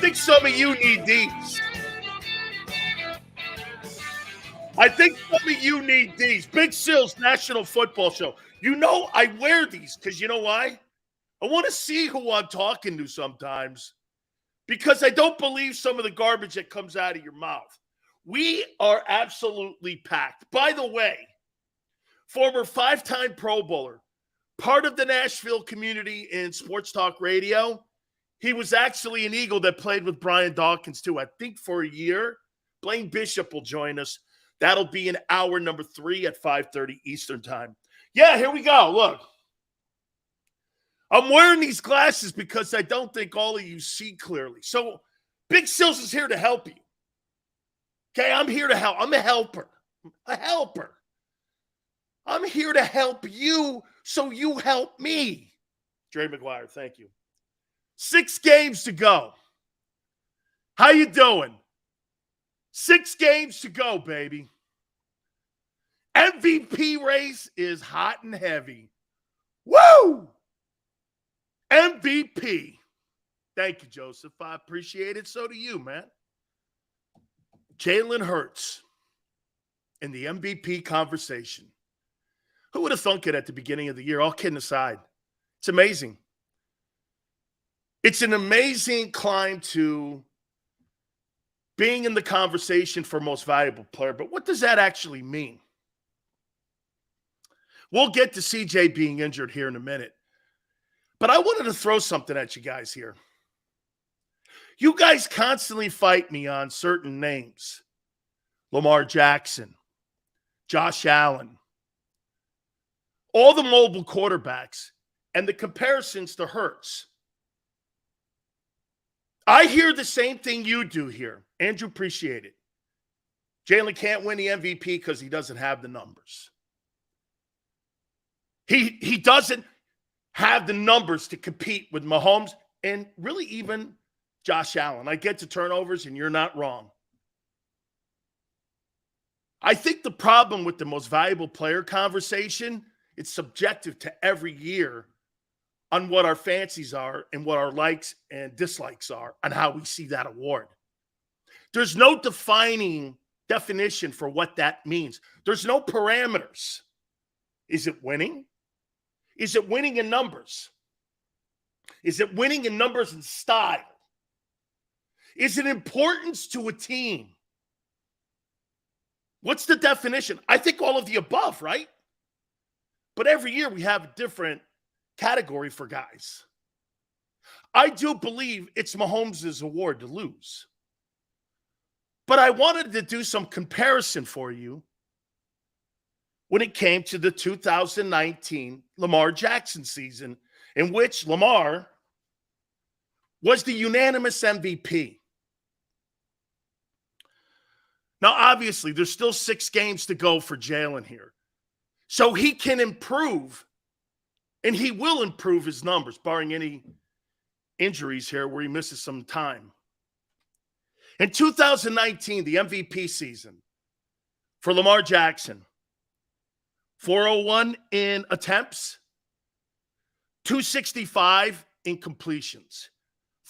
think some of you need these. I think some of you need these. Big Sil's National Football Show. You know, I wear these because you know why? I want to see who I'm talking to sometimes because I don't believe some of the garbage that comes out of your mouth. We are absolutely packed. By the way, former 5-time Pro Bowler, part of the Nashville community in sports talk radio. He was actually an Eagle that played with Brian Dawkins too, I think for a year. Blaine Bishop will join us. That'll be in hour number 3 at 5:30 Eastern time. Yeah, here we go. Look. I'm wearing these glasses because I don't think all of you see clearly. So Big Sills is here to help you. Okay, I'm here to help. I'm a helper. A helper. I'm here to help you so you help me. Dre McGuire, thank you. 6 games to go. How you doing? 6 games to go, baby. MVP race is hot and heavy. Woo! MVP. Thank you, Joseph. I appreciate it. So do you, man. Jalen Hurts in the MVP conversation. Who would have thunk it at the beginning of the year? All kidding aside. It's amazing. It's an amazing climb to being in the conversation for most valuable player. But what does that actually mean? We'll get to CJ being injured here in a minute. But I wanted to throw something at you guys here. You guys constantly fight me on certain names. Lamar Jackson, Josh Allen, all the mobile quarterbacks, and the comparisons to Hurts. I hear the same thing you do here. Andrew, appreciate it. Jalen can't win the MVP because he doesn't have the numbers. He doesn't have the numbers to compete with Mahomes and really even Josh Allen. I get to turnovers, and you're not wrong. I think the problem with the most valuable player conversation, it's subjective to every year on what our fancies are and what our likes and dislikes are and how we see that award. There's no definition for what that means. There's no parameters. Is it winning? Is it winning in numbers? Is it winning in numbers and style? Is it importance to a team? What's the definition? I think all of the above, right? But every year we have a different category for guys. I do believe it's Mahomes' award to lose. But I wanted to do some comparison for you when it came to the 2019 Lamar Jackson season, in which Lamar was the unanimous MVP. Now, obviously, there's still 6 games to go for Jalen here. So he can improve, and he will improve his numbers, barring any injuries here where he misses some time. In 2019, the MVP season for Lamar Jackson, 401 in attempts, 265 in completions,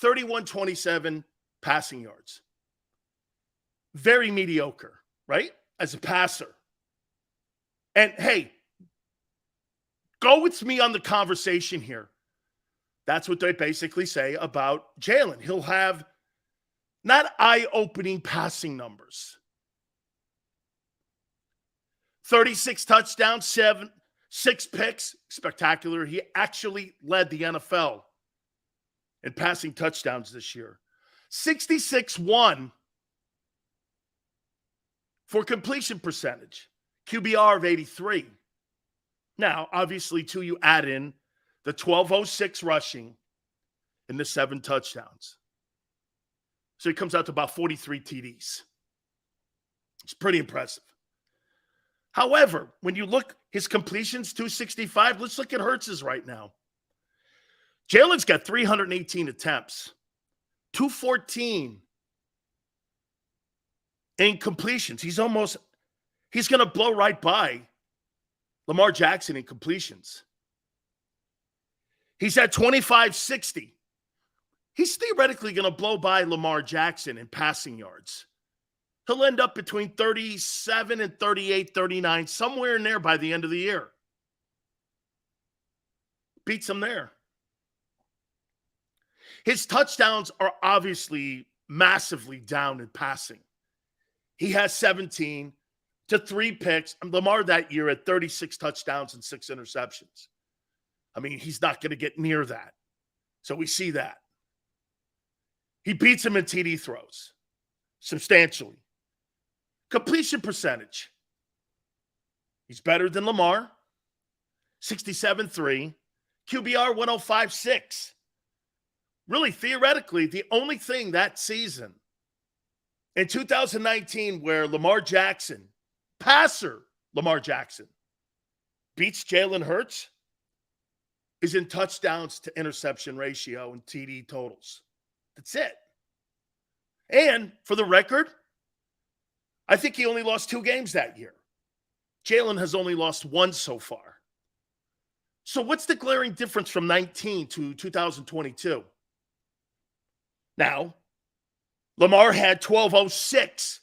31-27 passing yards. Very mediocre, right? As a passer. And hey, go with me on the conversation here. That's what they basically say about Jalen. He'll have not eye-opening passing numbers. 36 touchdowns, 6 picks. Spectacular. He actually led the NFL in passing touchdowns this year. 66-1 for completion percentage. QBR of 83. Now, obviously, too, you add in the 1206 rushing and the 7 touchdowns. So he comes out to about 43 TDs. It's pretty impressive. However, when you look, his completions, 265, let's look at Hurts's right now. Jalen's got 318 attempts, 214 in completions. He's going to blow right by Lamar Jackson in completions. He's at 25-60. he's theoretically going to blow by Lamar Jackson in passing yards. He'll end up between 37 and 38, 39, somewhere in there by the end of the year. Beats him there. His touchdowns are obviously massively down in passing. He has 17 to 3 picks. Lamar that year had 36 touchdowns and 6 interceptions. I mean, he's not going to get near that. So we see that. He beats him in TD throws substantially. Completion percentage. He's better than Lamar. 67.3. QBR 105.6. Really, theoretically, the only thing that season in 2019 where Lamar Jackson, passer Lamar Jackson, beats Jalen Hurts is in touchdowns to interception ratio and TD totals. That's it. And for the record, I think he only lost 2 games that year. Jalen has only lost 1 so far. So what's the glaring difference from 19 to 2022? Now, Lamar had 12.06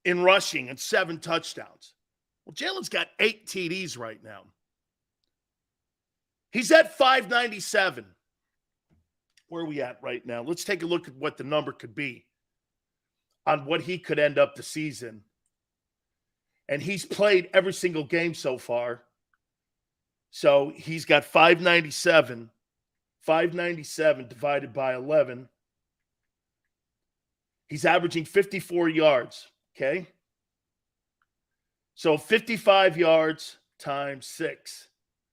in rushing and 7 touchdowns. Well, Jalen's got 8 TDs right now. He's at 597. Where are we at right now? Let's take a look at what the number could be on what he could end up the season. And he's played every single game so far. So he's got 597. 597 divided by 11. He's averaging 54 yards, okay? So 55 yards times 6.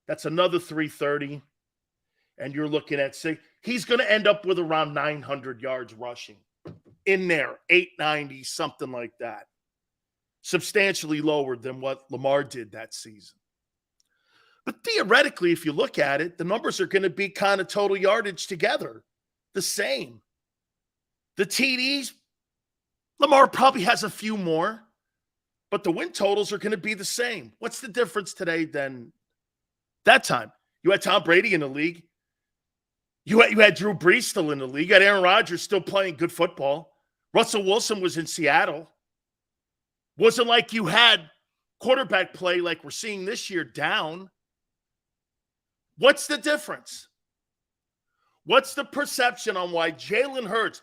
That's another 330. And you're looking at 6. He's going to end up with around 900 yards rushing. In there, 890, something like that. Substantially lower than what Lamar did that season. But theoretically, if you look at it, the numbers are going to be kind of total yardage together. The same. The TDs, Lamar probably has a few more, but the win totals are going to be the same. What's the difference today than that time? You had Tom Brady in the league. You had Drew Brees still in the league. You had Aaron Rodgers still playing good football. Russell Wilson was in Seattle. Wasn't like you had quarterback play like we're seeing this year down. What's the difference? What's the perception on why Jalen Hurts?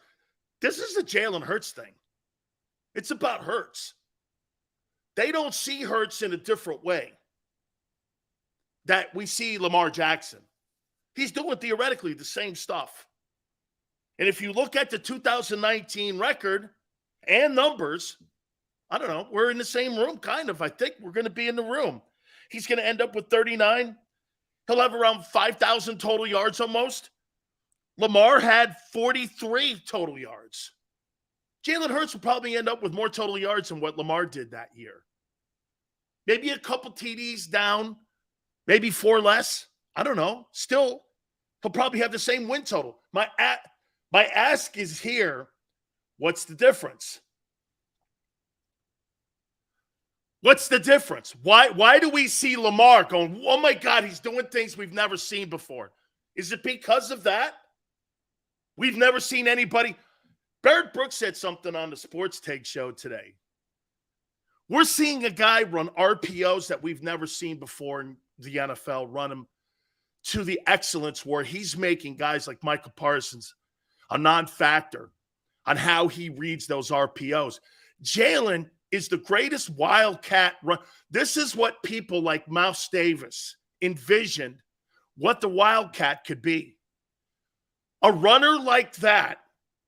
This is a Jalen Hurts thing. It's about Hurts. They don't see Hurts in a different way that we see Lamar Jackson. He's doing theoretically the same stuff. And if you look at the 2019 record and numbers, I don't know, we're in the same room, kind of. I think we're going to be in the room. He's going to end up with 39. He'll have around 5,000 total yards almost. Lamar had 43 total yards. Jalen Hurts will probably end up with more total yards than what Lamar did that year. Maybe a couple TDs down, maybe 4 less. I don't know. Still, he'll probably have the same win total. My ask is here, what's the difference? What's the difference? Why do we see Lamar going, oh my God, he's doing things we've never seen before? Is it because of that? We've never seen anybody. Barrett Brooks said something on the Sports Take show today. We're seeing a guy run RPOs that we've never seen before in the NFL, run them to the excellence where he's making guys like Michael Parsons a non-factor on how he reads those RPOs. Jalen is the greatest wildcat run. This is what people like Mouse Davis envisioned what the wildcat could be. A runner like that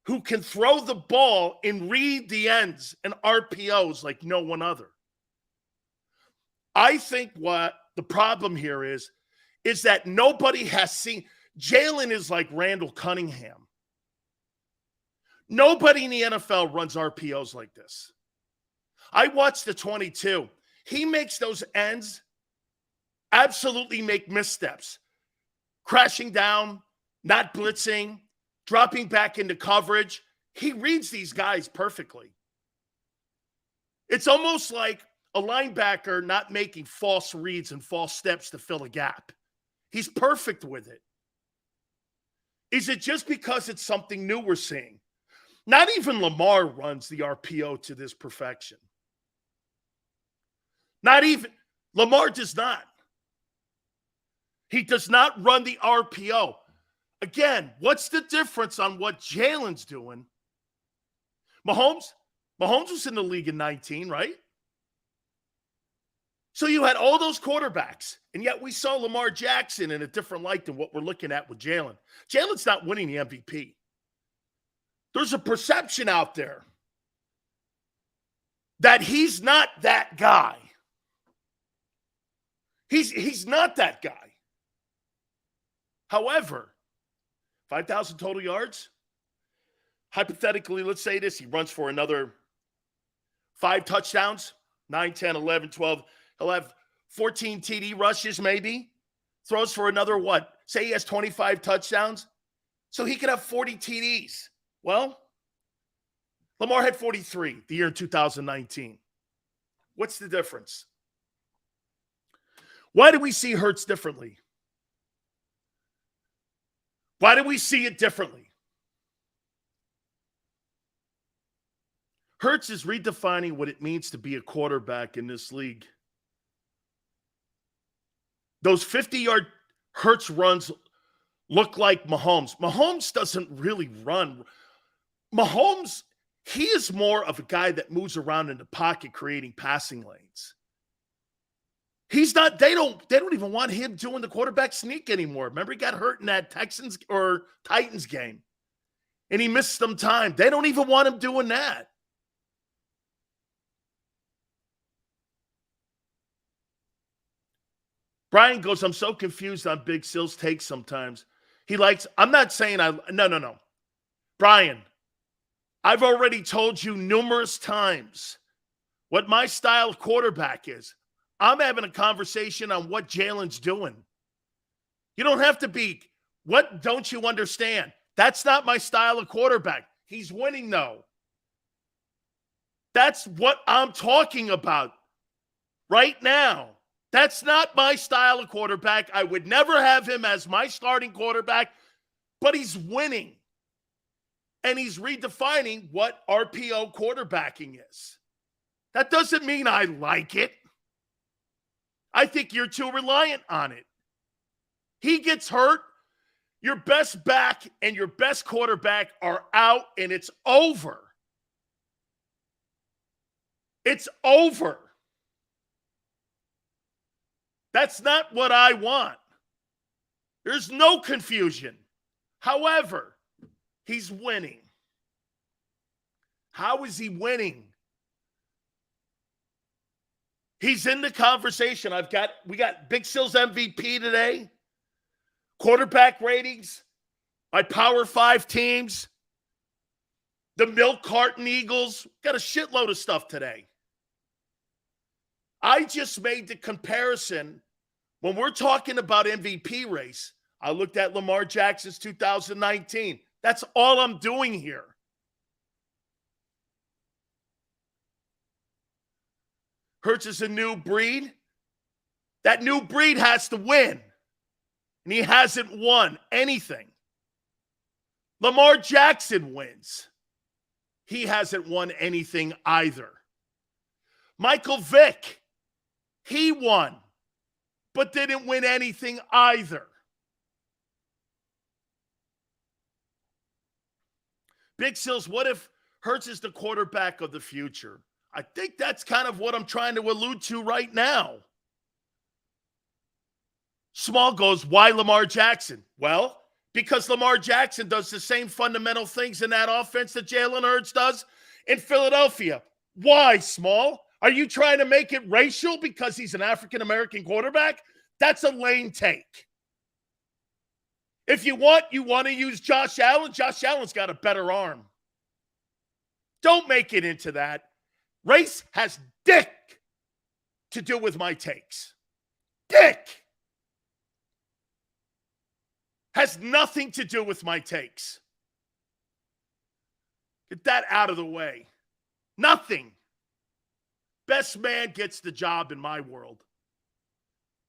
who can throw the ball and read the ends and RPOs like no one other. I think what the problem here is that nobody has seen. Jalen is like Randall Cunningham. Nobody in the NFL runs RPOs like this. I watched the 22. He makes those ends absolutely make missteps. Crashing down, not blitzing, dropping back into coverage. He reads these guys perfectly. It's almost like a linebacker not making false reads and false steps to fill a gap. He's perfect with it. Is it just because it's something new we're seeing? Not even Lamar runs the RPO to this perfection. Not even. Lamar does not. He does not run the RPO. Again, what's the difference on what Jalen's doing? Mahomes was in the league in 19, right? So you had all those quarterbacks, and yet we saw Lamar Jackson in a different light than what we're looking at with Jalen. Jalen's not winning the MVP. There's a perception out there that he's not that guy. He's not that guy. However, 5,000 total yards. Hypothetically, let's say this. He runs for another 5 touchdowns, 9, 10, 11, 12. He'll have 14 TD rushes maybe. Throws for another what? Say he has 25 touchdowns. So he could have 40 TDs. Well, Lamar had 43 the year in 2019. What's the difference? Why do we see Hurts differently? Why do we see it differently? Hurts is redefining what it means to be a quarterback in this league. Those 50-yard Hurts runs look like Mahomes. Mahomes doesn't really run. Mahomes, he is more of a guy that moves around in the pocket creating passing lanes. He's not, they don't even want him doing the quarterback sneak anymore. Remember, he got hurt in that Texans or Titans game, and he missed some time. They don't even want him doing that. Brian goes, I'm so confused on Big Sil's takes sometimes. He likes, I'm not saying no. Brian, I've already told you numerous times what my style of quarterback is. I'm having a conversation on what Jalen's doing. You don't have to be, what don't you understand? That's not my style of quarterback. He's winning, though. That's what I'm talking about right now. That's not my style of quarterback. I would never have him as my starting quarterback, but he's winning. And he's redefining what RPO quarterbacking is. That doesn't mean I like it. I think you're too reliant on it. He gets hurt, your best back and your best quarterback are out, and it's over. It's over. That's not what I want. There's no confusion. However, he's winning. How is he winning? He's in the conversation. We got Big Sil's MVP today. Quarterback ratings. My Power 5 teams. The Milk Carton Eagles. Got a shitload of stuff today. I just made the comparison. When we're talking about MVP race, I looked at Lamar Jackson's 2019. That's all I'm doing here. Hurts is a new breed. That new breed has to win. And he hasn't won anything. Lamar Jackson wins. He hasn't won anything either. Michael Vick, he won, but didn't win anything either. Big Sills, what if Hurts is the quarterback of the future? I think that's kind of what I'm trying to allude to right now. Small goes, why Lamar Jackson? Well, because Lamar Jackson does the same fundamental things in that offense that Jalen Hurts does in Philadelphia. Why, Small? Are you trying to make it racial because he's an African-American quarterback? That's a lame take. If you want to use Josh Allen. Josh Allen's got a better arm. Don't make it into that. Race has dick to do with my takes. Dick has nothing to do with my takes. Get that out of the way. Nothing. Best man gets the job in my world.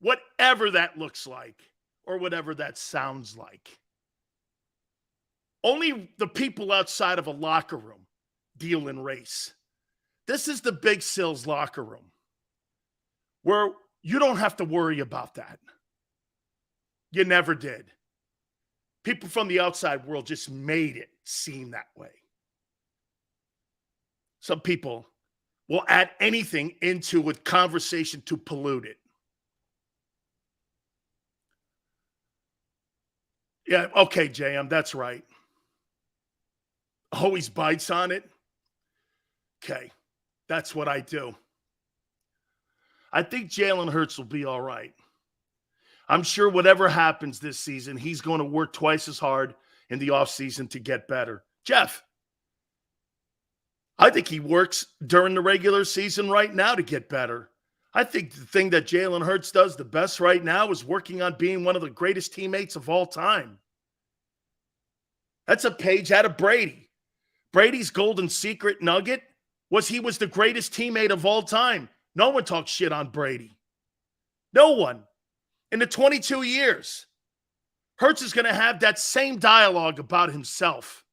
Whatever that looks like or whatever that sounds like. Only the people outside of a locker room deal in race. This is the Big Sills locker room where you don't have to worry about that. You never did. People from the outside world just made it seem that way. Some people will add anything into a conversation to pollute it. Yeah, okay, JM, that's right. Always bites on it. Okay, that's what I do. I think Jalen Hurts will be all right. I'm sure whatever happens this season, he's going to work twice as hard in the offseason to get better. Jeff, I think he works during the regular season right now to get better. I think the thing that Jalen Hurts does the best right now is working on being one of the greatest teammates of all time. That's a page out of Brady. Brady's golden secret nugget was he was the greatest teammate of all time. No one talks shit on Brady. No one. In the 22 years, Hurts is going to have that same dialogue about himself.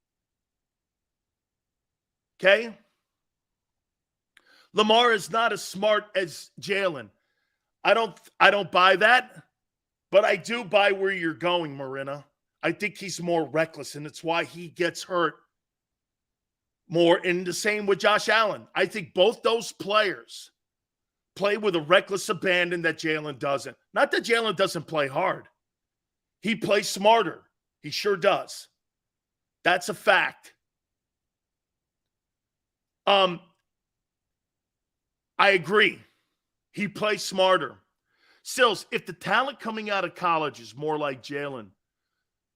Okay? Lamar is not as smart as Jalen. I don't buy that, but I do buy where you're going, Marina. I think he's more reckless, and it's why he gets hurt more. In the same with Josh Allen. I think both those players play with a reckless abandon that Jalen doesn't. Not that Jalen doesn't play hard. He plays smarter. He sure does. That's a fact. I agree. He plays smarter. Sills, if the talent coming out of college is more like Jalen,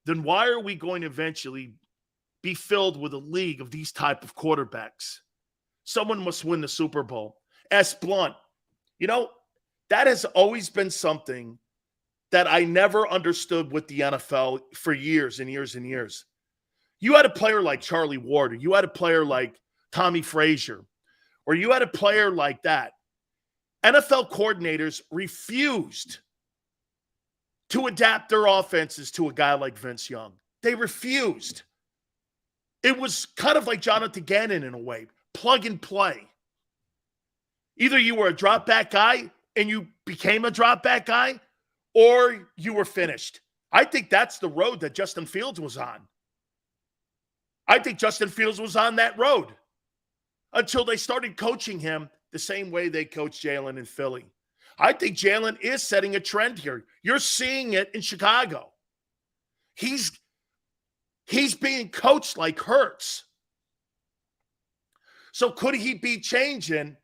then why are we going to eventually be filled with a league of these type of quarterbacks? Someone must win the Super Bowl. S. Blunt. You know, that has always been something that I never understood with the NFL for years and years and years. You had a player like Charlie Ward, or you had a player like Tommy Frazier, or you had a player like that. NFL coordinators refused to adapt their offenses to a guy like Vince Young. They refused. It was kind of like Jonathan Gannon in a way, plug and play. Either you were a drop back guy and you became a drop back guy, or you were finished. I think that's the road that Justin Fields was on. I think Justin Fields was on that road until they started coaching him the same way they coached Jalen in Philly. I think Jalen is setting a trend here. You're seeing it in Chicago. He's being coached like Hurts. So could he be changing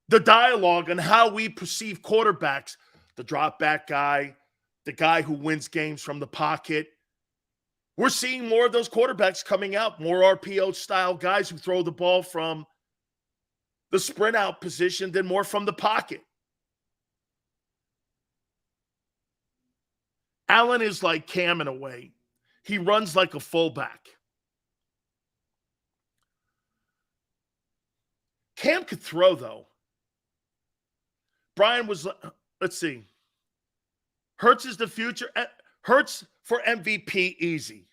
the dialogue on how we perceive quarterbacks? The drop back guy, the guy who wins games from the pocket. We're seeing more of those quarterbacks coming out, more RPO style guys who throw the ball from the sprint out position than more from the pocket. Allen is like Cam in a way. He runs like a fullback. Cam could throw, though. Brian was, let's see. Hurts is the future. Hurts for MVP, easy.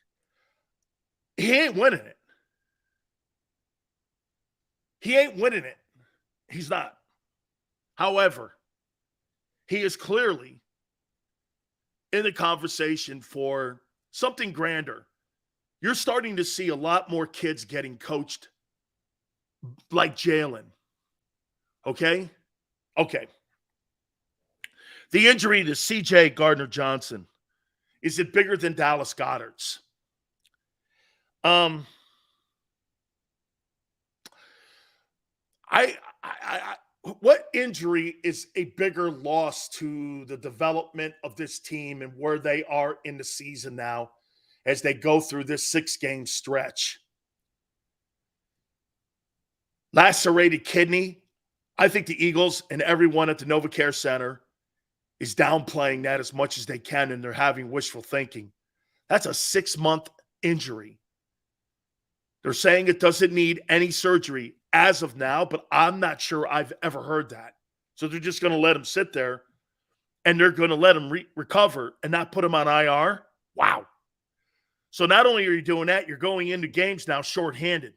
He ain't winning it. He ain't winning it. He's not. However, he is clearly in the conversation for something grander. You're starting to see a lot more kids getting coached like Jalen. Okay? Okay. The injury to C.J. Gardner-Johnson, is it bigger than Dallas Goedert's? What injury is a bigger loss to the development of this team and where they are in the season now as they go through this 6-game stretch? Lacerated kidney. I think the Eagles and everyone at the NovaCare Center is downplaying that as much as they can, and they're having wishful thinking. That's a 6-month injury. They're saying it doesn't need any surgery as of now, but I'm not sure I've ever heard that. So they're just going to let him sit there, and they're going to let him recover and not put him on IR? Wow. So not only are you doing that, you're going into games now shorthanded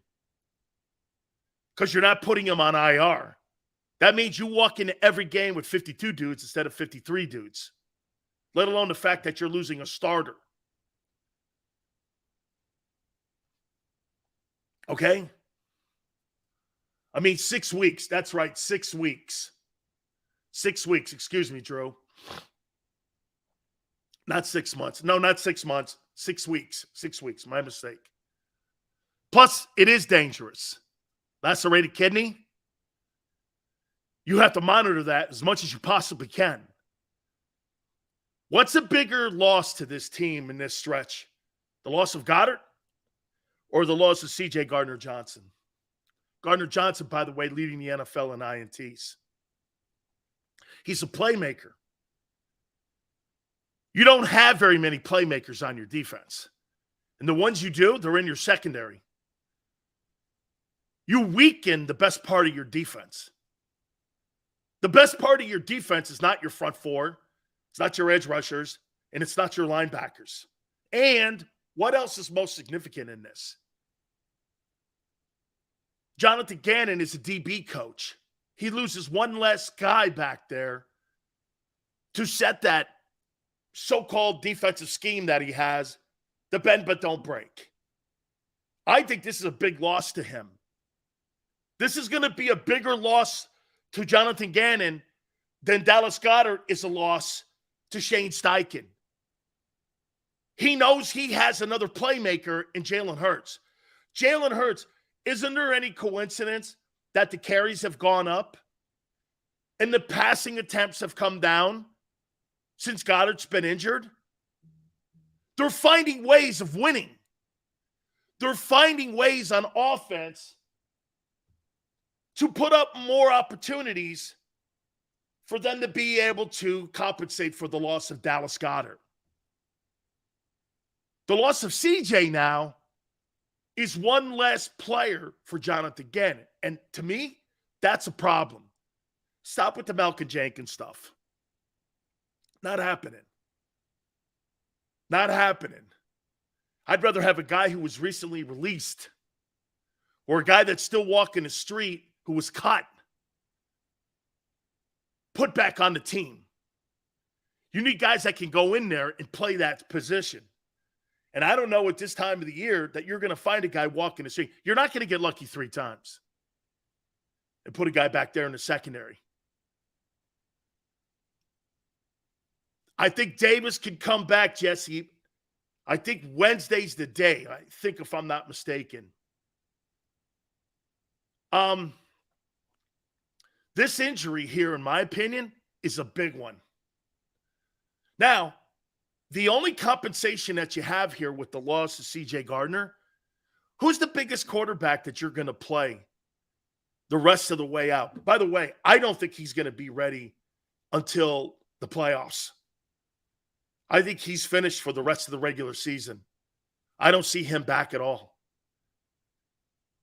because you're not putting them on IR. That means you walk into every game with 52 dudes instead of 53 dudes, let alone the fact that you're losing a starter. Okay? I mean, 6 weeks. That's right, 6 weeks. 6 weeks. Excuse me, Drew. Not 6 months. No, not 6 months. 6 weeks. 6 weeks. My mistake. Plus, it is dangerous. Lacerated kidney. You have to monitor that as much as you possibly can. What's a bigger loss to this team in this stretch? The loss of Goddard or the loss of C.J. Gardner-Johnson? Gardner-Johnson, by the way, leading the NFL in INTs. He's a playmaker. You don't have very many playmakers on your defense. And the ones you do, they're in your secondary. You weaken the best part of your defense. The best part of your defense is not your front four. It's not your edge rushers. And it's not your linebackers. And what else is most significant in this? Jonathan Gannon is a DB coach. He loses one less guy back there to set that so-called defensive scheme that he has, the bend but don't break. I think this is a big loss to him. This is going to be a bigger loss to Jonathan Gannon than Dallas Goedert is a loss to Shane Steichen. He knows he has another playmaker in Jalen Hurts. Jalen Hurts, isn't there any coincidence that the carries have gone up and the passing attempts have come down since Goddard's been injured? They're finding ways of winning. They're finding ways on offense to put up more opportunities for them to be able to compensate for the loss of Dallas Goedert. The loss of CJ now is one less player for Jonathan Gannon. And to me, that's a problem. Stop with the Malcolm Jenkins stuff. Not happening. Not happening. I'd rather have a guy who was recently released or a guy that's still walking the street who was cut, put back on the team. You need guys that can go in there and play that position. And I don't know at this time of the year that you're going to find a guy walking the street. You're not going to get lucky 3 times and put a guy back there in the secondary. I think Davis can come back, Jesse. I think Wednesday's the day. I think, if I'm not mistaken. This injury here, in my opinion, is a big one. Now, the only compensation that you have here with the loss of C.J. Gardner, who's the biggest quarterback that you're going to play the rest of the way out? By the way, I don't think he's going to be ready until the playoffs. I think he's finished for the rest of the regular season. I don't see him back at all.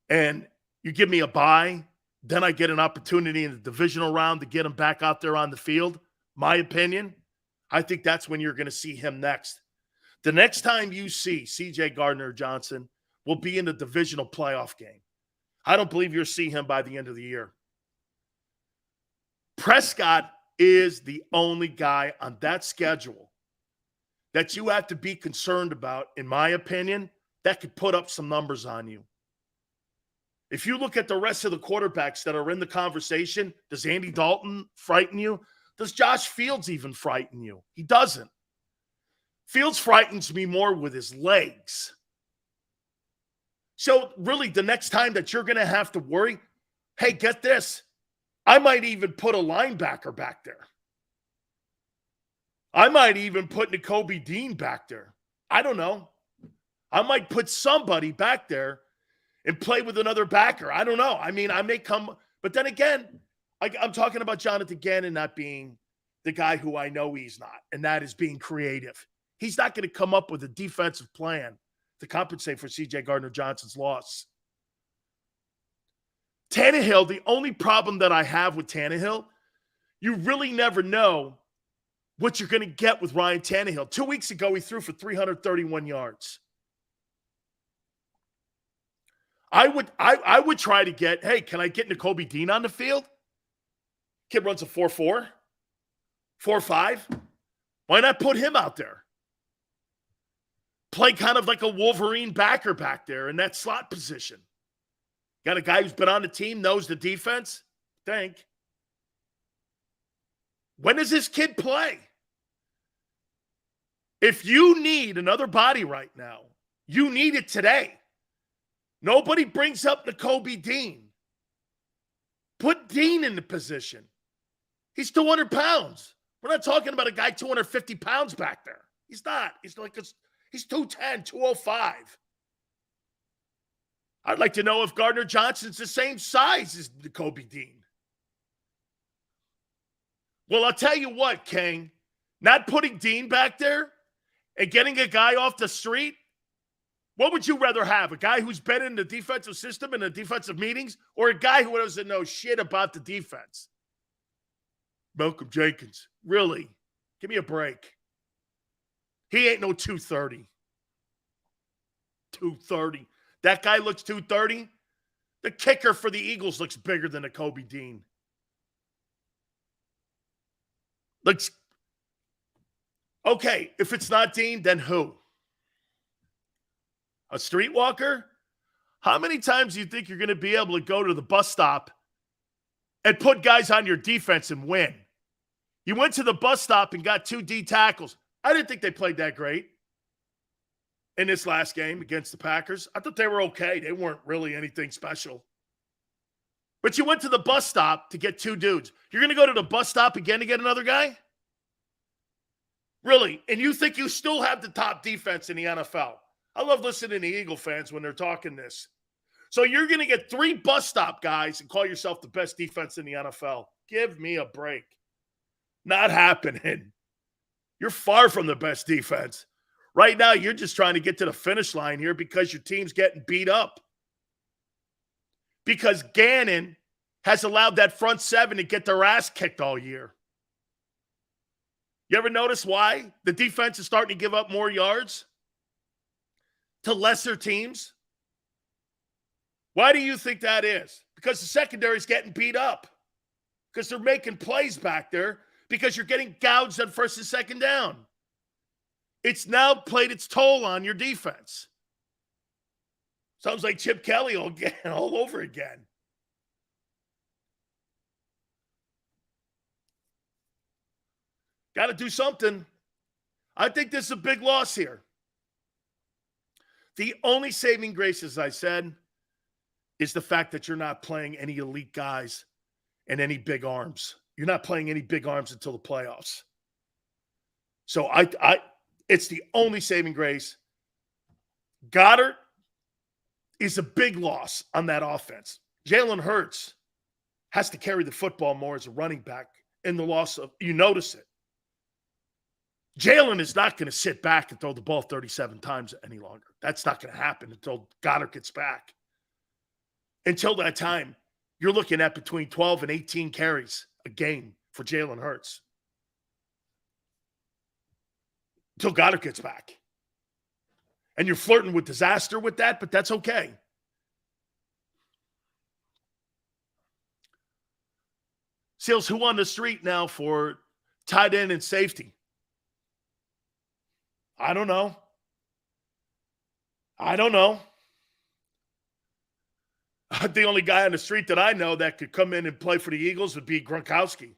And you give me a bye, then I get an opportunity in the divisional round to get him back out there on the field. My opinion, I think that's when you're going to see him next. The next time you see C.J. Gardner-Johnson will be in the divisional playoff game. I don't believe you'll see him by the end of the year. Prescott is the only guy on that schedule that you have to be concerned about, in my opinion, that could put up some numbers on you. If you look at the rest of the quarterbacks that are in the conversation, does Andy Dalton frighten you? Does Josh Fields even frighten you? He doesn't. Fields frightens me more with his legs. So really, the next time that you're going to have to worry, hey, get this, I might even put a linebacker back there. I might even put Nakobe Dean back there. I don't know. I might put somebody back there and play with another backer. I don't know. I mean, I may come, but then again, I'm talking about Jonathan Gannon not being the guy who I know he's not, and that is being creative. He's not going to come up with a defensive plan to compensate for C.J. Gardner-Johnson's loss. Tannehill, the only problem that I have with Tannehill, you really never know what you're going to get with Ryan Tannehill. 2 weeks ago, he threw for 331 yards. I would try to get, hey, can I get Nakobe Dean on the field? Kid runs a 4.4, 4.5. Why not put him out there? Play kind of like a Wolverine backer back there in that slot position. Got a guy who's been on the team, knows the defense. Think. When does this kid play? If you need another body right now, you need it today. Nobody brings up Nakobe Dean. Put Dean in the position. He's 200 pounds. We're not talking about a guy 250 pounds back there. He's not. He's 210, 205. I'd like to know if Gardner Johnson's the same size as Nakobe Dean. Well, I'll tell you what, King. Not putting Dean back there and getting a guy off the street, what would you rather have? A guy who's been in the defensive system and the defensive meetings, or a guy who doesn't know shit about the defense? Malcolm Jenkins. Really? Give me a break. He ain't no 230. 230. That guy looks 230. The kicker for the Eagles looks bigger than Nakobe Dean. Looks okay. If it's not Dean, then who? A streetwalker? How many times do you think you're going to be able to go to the bus stop and put guys on your defense and win? You went to the bus stop and got 2 D tackles. I didn't think they played that great in this last game against the Packers. I thought they were okay. They weren't really anything special. But you went to the bus stop to get 2 dudes. You're going to go to the bus stop again to get another guy? Really? And you think you still have the top defense in the NFL? I love listening to Eagle fans when they're talking this. So you're going to get 3 bus stop guys and call yourself the best defense in the NFL. Give me a break. Not happening. You're far from the best defense. Right now, you're just trying to get to the finish line here because your team's getting beat up. Because Gannon has allowed that front 7 to get their ass kicked all year. You ever notice why the defense is starting to give up more yards to lesser teams? Why do you think that is? Because the secondary is getting beat up. Because they're making plays back there. Because you're getting gouged on first and second down. It's now played its toll on your defense. Sounds like Chip Kelly all over again. Got to do something. I think this is a big loss here. The only saving grace, as I said, is the fact that you're not playing any elite guys and any big arms. You're not playing any big arms until the playoffs. So it's the only saving grace. Goddard is a big loss on that offense. Jalen Hurts has to carry the football more as a running back in the loss of, you notice it. Jalen is not going to sit back and throw the ball 37 times any longer. That's not going to happen until Goddard gets back. Until that time, you're looking at between 12 and 18 carries a game for Jalen Hurts. Until Goddard gets back. And you're flirting with disaster with that, but that's okay. Seals, who on the street now for tight end and safety? I don't know. The only guy on the street that I know that could come in and play for the Eagles would be Gronkowski.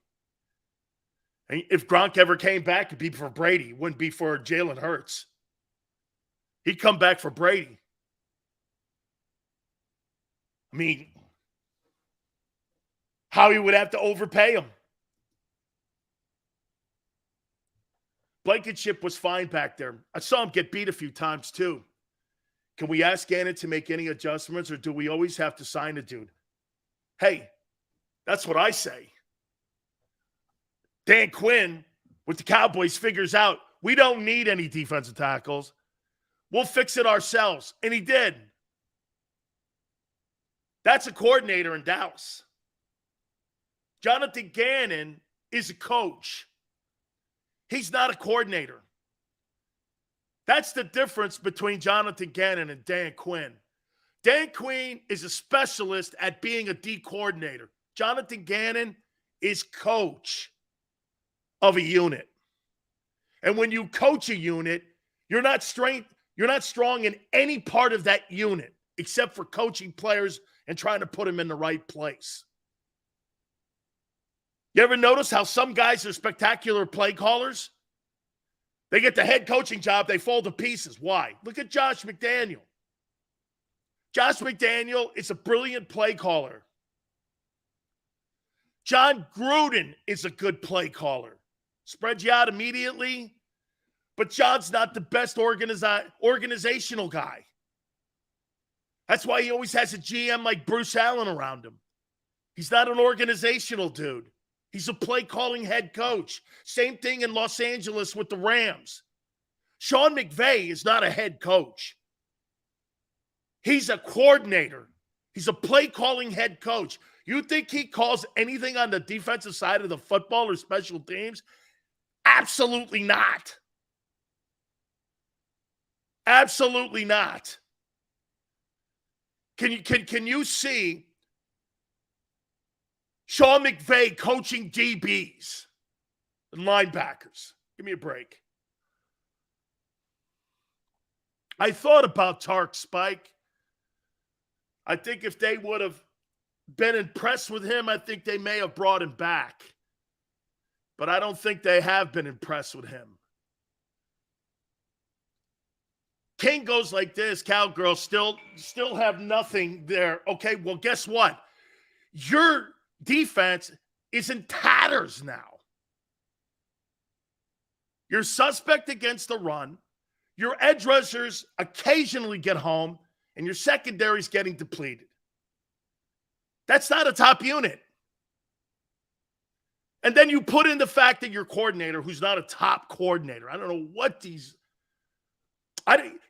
And if Gronk ever came back, it'd be for Brady. It wouldn't be for Jalen Hurts. He'd come back for Brady. I mean, Howie would have to overpay him. Blankenship was fine back there. I saw him get beat a few times too. Can we ask Gannon to make any adjustments, or do we always have to sign a dude? Hey, that's what I say. Dan Quinn with the Cowboys figures out we don't need any defensive tackles. We'll fix it ourselves. And he did. That's a coordinator in Dallas. Jonathan Gannon is a coach. He's not a coordinator. That's the difference between Jonathan Gannon and Dan Quinn. Dan Quinn is a specialist at being a D coordinator. Jonathan Gannon is coach of a unit. And when you coach a unit, you're not strong in any part of that unit except for coaching players and trying to put them in the right place. You ever notice how some guys are spectacular play callers? They get the head coaching job, they fall to pieces. Why? Look at Josh McDaniel. Josh McDaniel is a brilliant play caller. John Gruden is a good play caller. Spreads you out immediately, but John's not the best organizational guy. That's why he always has a GM like Bruce Allen around him. He's not an organizational dude. He's a play-calling head coach. Same thing in Los Angeles with the Rams. Sean McVay is not a head coach. He's a coordinator. He's a play-calling head coach. You think he calls anything on the defensive side of the football or special teams? Absolutely not. Absolutely not. Can you see Sean McVay coaching DBs and linebackers? Give me a break. I thought about Tark Spike. I think if they would have been impressed with him, I think they may have brought him back. But I don't think they have been impressed with him. King goes like this, Cowgirls still have nothing there. Okay, well, guess what? Your defense is in tatters now. You're suspect against the run. Your edge rushers occasionally get home, and your secondary's getting depleted. That's not a top unit. And then you put in the fact that your coordinator, who's not a top coordinator, I don't know what these...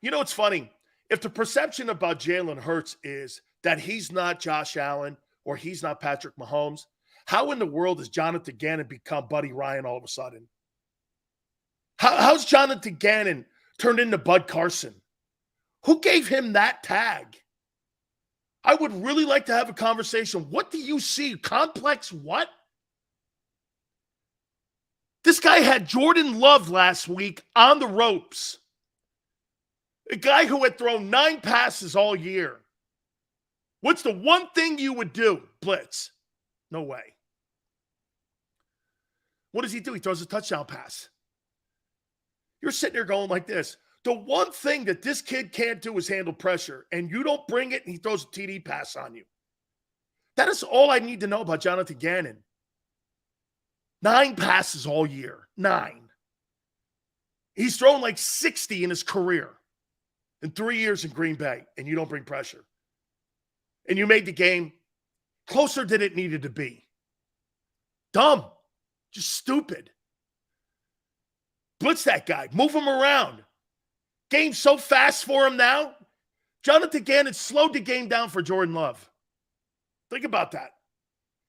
You know, it's funny. If the perception about Jalen Hurts is that he's not Josh Allen or he's not Patrick Mahomes, how in the world has Jonathan Gannon become Buddy Ryan all of a sudden? How's Jonathan Gannon turned into Bud Carson? Who gave him that tag? I would really like to have a conversation. What do you see? Complex what? This guy had Jordan Love last week on the ropes. A guy who had thrown 9 passes all year. What's the one thing you would do? Blitz. No way. What does he do? He throws a touchdown pass. You're sitting there going like this. The one thing that this kid can't do is handle pressure, and you don't bring it, and he throws a TD pass on you. That is all I need to know about Jonathan Gannon. 9 passes all year. 9. He's thrown like 60 in his career. In 3 years in Green Bay, and you don't bring pressure. And you made the game closer than it needed to be. Dumb. Just stupid. Blitz that guy. Move him around. Game's so fast for him now. Jonathan Gannon slowed the game down for Jordan Love. Think about that.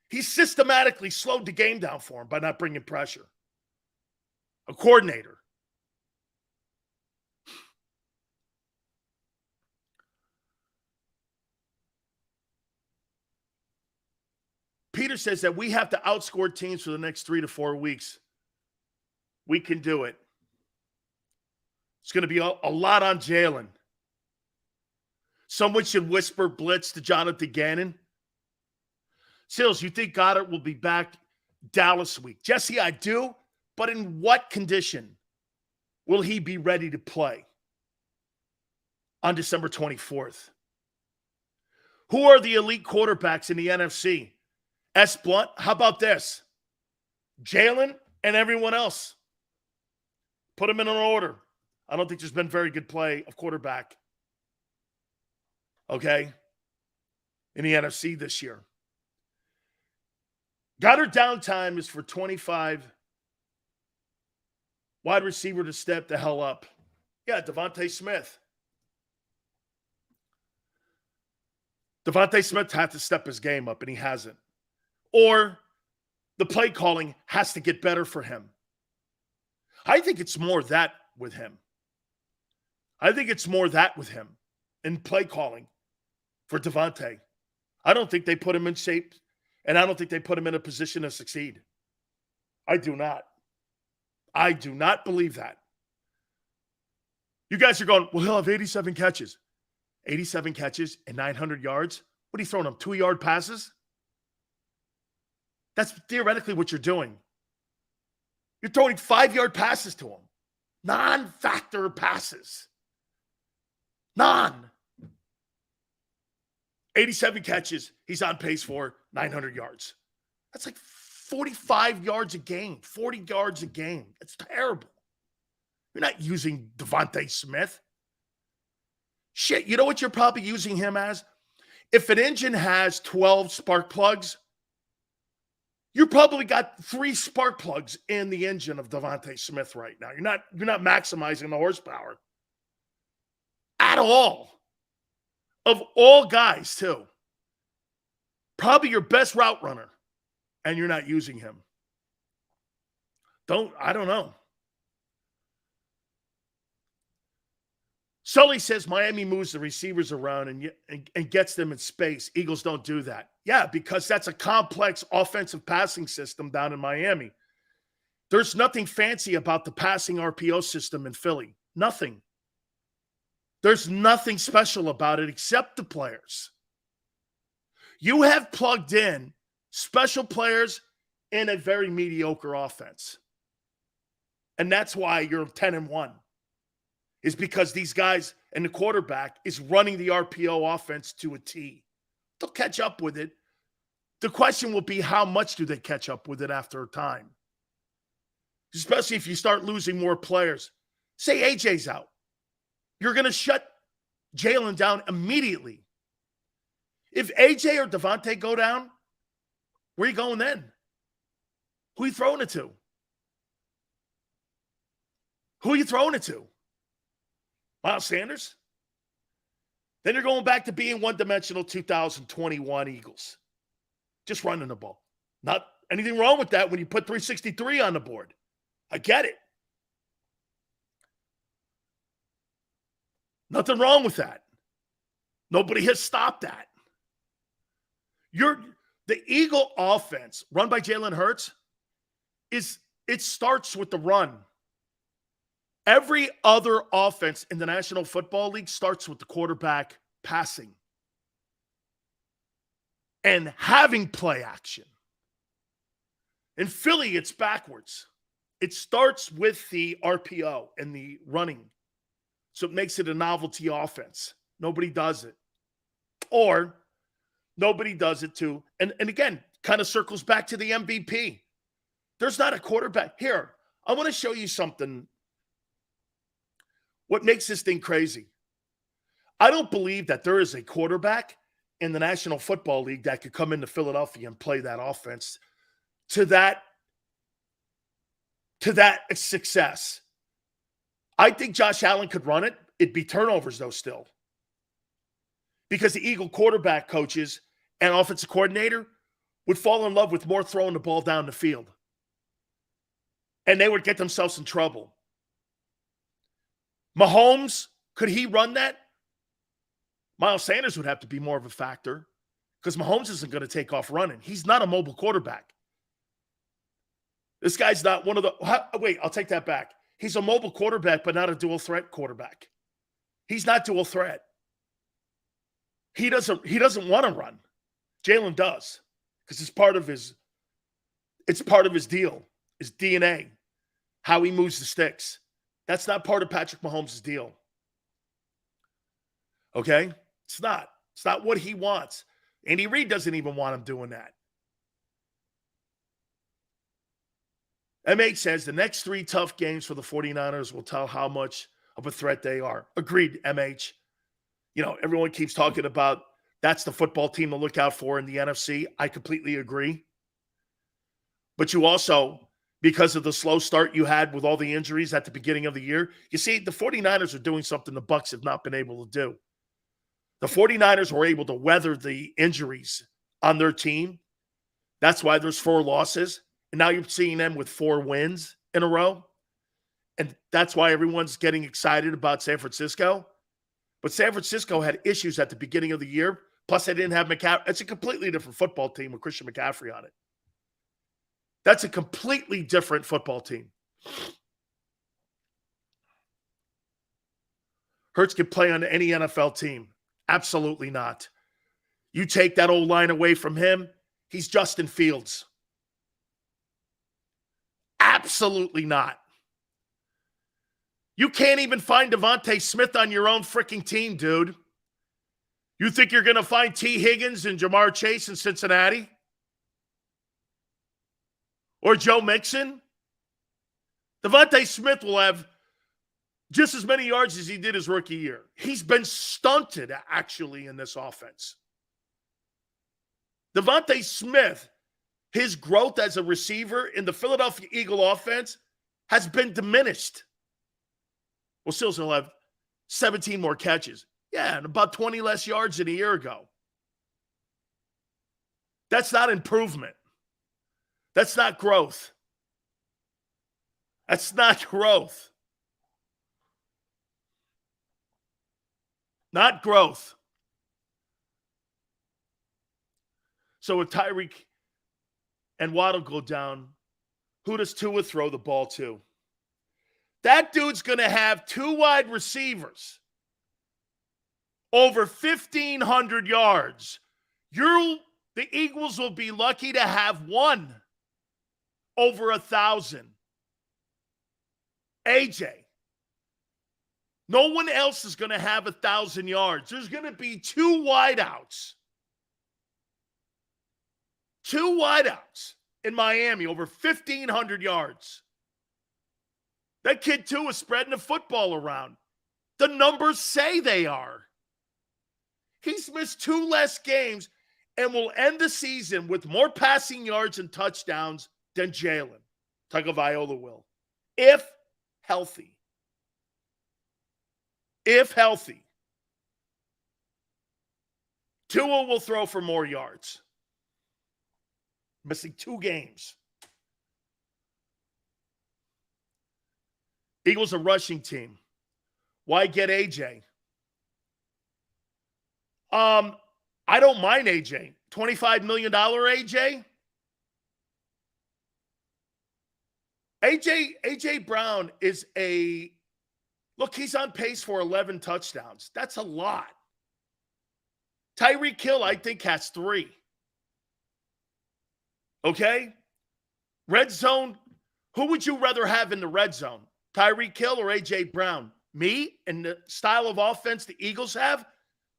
He systematically slowed the game down for him by not bringing pressure. A coordinator. Peter says that we have to outscore teams for the next 3 to 4 weeks. We can do it. It's going to be a lot on Jalen. Someone should whisper blitz to Jonathan Gannon. Sills, you think Goddard will be back Dallas week? Jesse, I do. But in what condition will he be ready to play on December 24th? Who are the elite quarterbacks in the NFC? S. Blunt, how about this? Jalen and everyone else. Put them in an order. I don't think there's been very good play of quarterback. Okay? In the NFC this year. Goddard downtime is for 25. Wide receiver to step the hell up. Yeah, Devontae Smith. Devontae Smith had to step his game up, and he hasn't. Or the play calling has to get better for him. I think it's more that with him. In play calling. for Devontae. I don't think they put him in shape, and I don't think they put him in a position to succeed. I do not. I do not believe that. You guys are going, well, he'll have 87 catches. 87 catches and 900 yards? What are you throwing him, 2-yard passes? That's theoretically what you're doing. You're throwing 5-yard passes to him. Non-factor passes. 87 catches. He's on pace for 900 yards. That's like 45 yards a game, 40 yards a game. It's terrible. You're not using Devontae Smith. Shit, you know what you're probably using him as? If an engine has 12 spark plugs, you probably got 3 spark plugs in the engine of Devontae Smith right now. You're not maximizing the horsepower at all. Of all guys, too. Probably your best route runner, and you're not using him. I don't know. Sully says Miami moves the receivers around and gets them in space. Eagles don't do that. Yeah, because that's a complex offensive passing system down in Miami. There's nothing fancy about the passing RPO system in Philly. Nothing. There's nothing special about it except the players. You have plugged in special players in a very mediocre offense. And that's why you're 10-1. Is because these guys and the quarterback is running the RPO offense to a T. They'll catch up with it. The question will be, how much do they catch up with it after a time? Especially if you start losing more players. Say AJ's out. You're going to shut Jalen down immediately. If AJ or Devontae go down, where are you going then? Who are you throwing it to? Who are you throwing it to? Miles Sanders? Then you're going back to being one-dimensional 2021 Eagles. Just running the ball. Not anything wrong with that when you put 363 on the board. I get it. Nothing wrong with that. Nobody has stopped that. The Eagle offense, run by Jalen Hurts, it starts with the run. Every other offense in the National Football League starts with the quarterback passing and having play action. In Philly, it's backwards. It starts with the RPO and the running. So it makes it a novelty offense. Nobody does it. Or nobody does it too. And again, kind of circles back to the MVP. There's not a quarterback. Here, I want to show you something. What makes this thing crazy? I don't believe that there is a quarterback in the National Football League that could come into Philadelphia and play that offense to that success. I think Josh Allen could run it. It'd be turnovers, though, still. Because the Eagle quarterback coaches and offensive coordinator would fall in love with more throwing the ball down the field. And they would get themselves in trouble. Mahomes, could he run that? Miles Sanders would have to be more of a factor because Mahomes isn't going to take off running. He's not a mobile quarterback. This guy's not one of the – wait, I'll take that back. He's a mobile quarterback, but not a dual threat quarterback. He's not dual threat. He doesn't want to run. Jalen does because it's part of his deal, his DNA, how he moves the sticks. That's not part of Patrick Mahomes' deal. Okay? It's not. It's not what he wants. Andy Reid doesn't even want him doing that. MH says the next 3 tough games for the 49ers will tell how much of a threat they are. Agreed, MH. You know, everyone keeps talking about that's the football team to look out for in the NFC. I completely agree. But you also, because of the slow start you had with all the injuries at the beginning of the year, you see, the 49ers are doing something the Bucs have not been able to do. The 49ers were able to weather the injuries on their team. That's why there's 4 losses. And now you're seeing them with 4 wins in a row. And that's why everyone's getting excited about San Francisco. But San Francisco had issues at the beginning of the year, Plus, they didn't have McCaffrey. It's a completely different football team with Christian McCaffrey on it. That's a completely different football team. Hurts can play on any NFL team. Absolutely not. You take that old line away from him, he's Justin Fields. Absolutely not. You can't even find Devontae Smith on your own freaking team, dude. You think you're going to find T. Higgins and Jamar Chase in Cincinnati? Or Joe Mixon? Devontae Smith will have just as many yards as he did his rookie year. He's been stunted, actually, in this offense. Devontae Smith, his growth as a receiver in the Philadelphia Eagle offense has been diminished. Well, still he'll have 17 more catches. Yeah, and about 20 less yards than a year ago. That's not improvement. That's not growth. That's not growth. Not growth. So if Tyreek and Waddle go down, who does Tua throw the ball to? That dude's going to have 2 wide receivers over 1,500 yards. The Eagles will be lucky to have one over 1,000. AJ. No one else is going to have 1,000 yards. There's going to be 2 wideouts. 2 wideouts in Miami over 1,500 yards. That kid, too, is spreading the football around. The numbers say they are. He's missed 2 less games and will end the season with more passing yards and touchdowns than Jalen Tagovailoa will, if healthy. If healthy. Tua will throw for more yards. Missing 2 games. Eagles a rushing team. Why get AJ? I don't mind AJ. $25 million AJ? AJ Brown is look, he's on pace for 11 touchdowns. That's a lot. Tyreek Hill, I think, has 3. Okay? Red zone. Who would you rather have in the red zone? Tyreek Hill or AJ Brown? Me and the style of offense the Eagles have?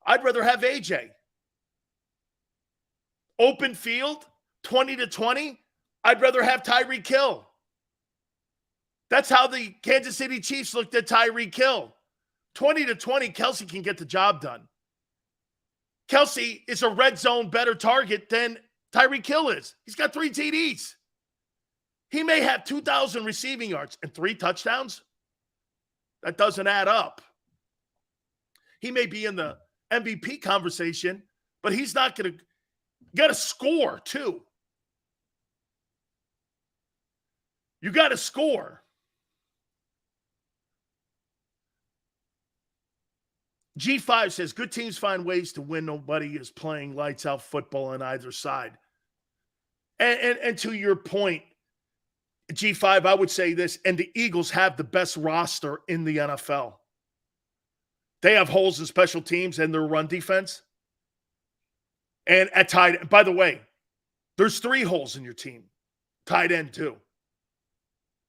I'd rather have AJ. Open field, 20-20, I'd rather have Tyreek Hill. That's how the Kansas City Chiefs looked at Tyreek Hill. 20-20, Kelsey can get the job done. Kelsey is a red zone better target than Tyreek Hill is. He's got 3 TDs. He may have 2,000 receiving yards and 3 touchdowns. That doesn't add up. He may be in the MVP conversation, but he's not going to got to score too. You got to score. G5 says, good teams find ways to win. Nobody is playing lights out football on either side. And to your point, G5, I would say this, and the Eagles have the best roster in the NFL. They have holes in special teams and their run defense. And at tight end, by the way, there's 3 holes in your team. Tight end too.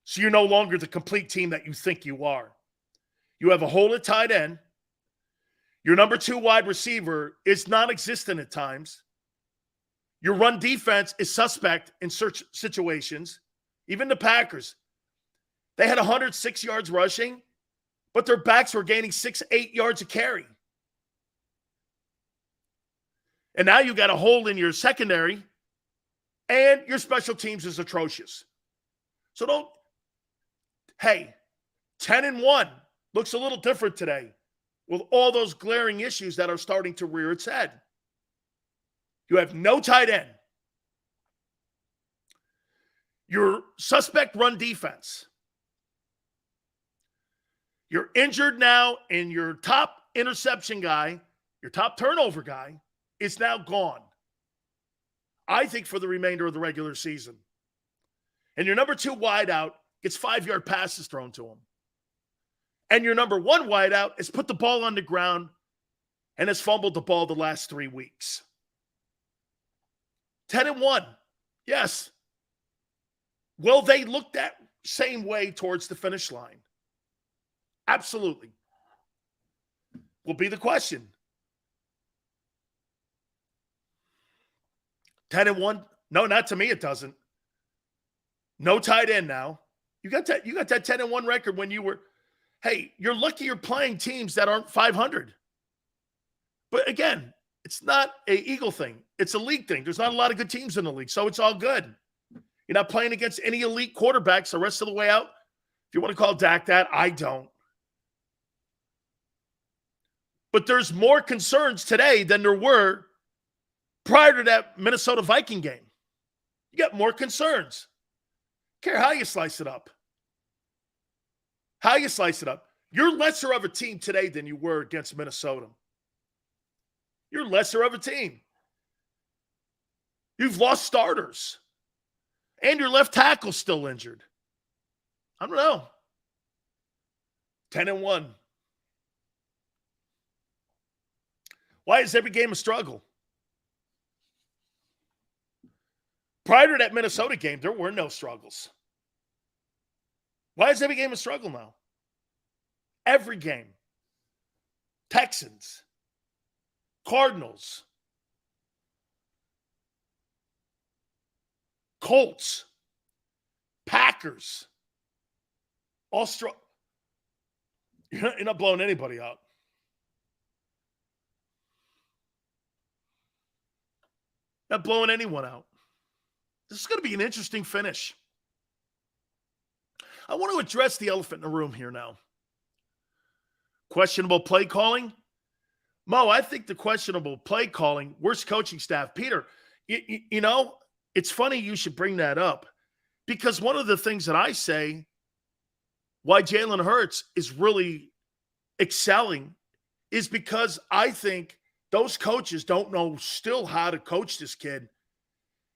So you're no longer the complete team that you think you are. You have a hole at tight end. Your number 2 wide receiver is non-existent at times. Your run defense is suspect in certain situations. Even the Packers, they had 106 yards rushing, but their backs were gaining 6-8 yards a carry. And now you got a hole in your secondary, and your special teams is atrocious. So 10-1 looks a little different today with all those glaring issues that are starting to rear its head. You have no tight end. Your suspect run defense. You're injured now, and your top interception guy, your top turnover guy, is now gone, I think, for the remainder of the regular season. And your number 2 wideout gets 5-yard passes thrown to him. And your number 1 wideout has put the ball on the ground and has fumbled the ball the last 3 weeks. 10-1. Yes. Will they look that same way towards the finish line? Absolutely. Will be the question. 10-1? No, not to me, it doesn't. No tight end now. You got that 10-1 record when you were, hey, you're lucky you're playing teams that aren't 500. But again, it's not an Eagle thing. It's a league thing. There's not a lot of good teams in the league, so it's all good. You're not playing against any elite quarterbacks the rest of the way out. If you want to call Dak that, I don't. But there's more concerns today than there were prior to that Minnesota Viking game. You got more concerns. Care how you slice it up. How you slice it up. You're lesser of a team today than you were against Minnesota. You're lesser of a team. You've lost starters. And your left tackle's still injured. I don't know. 10-1. Why is every game a struggle? Prior to that Minnesota game, there were no struggles. Why is every game a struggle now? Every game. Texans. Cardinals. Colts. Packers. All struggle. You're not blowing anybody out. Not blowing anyone out. This is going to be an interesting finish. I want to address the elephant in the room here now. Questionable play calling? Mo, I think the questionable play calling, worst coaching staff. Peter, you know, it's funny you should bring that up because one of the things that I say why Jalen Hurts is really excelling is because I think those coaches don't know still how to coach this kid.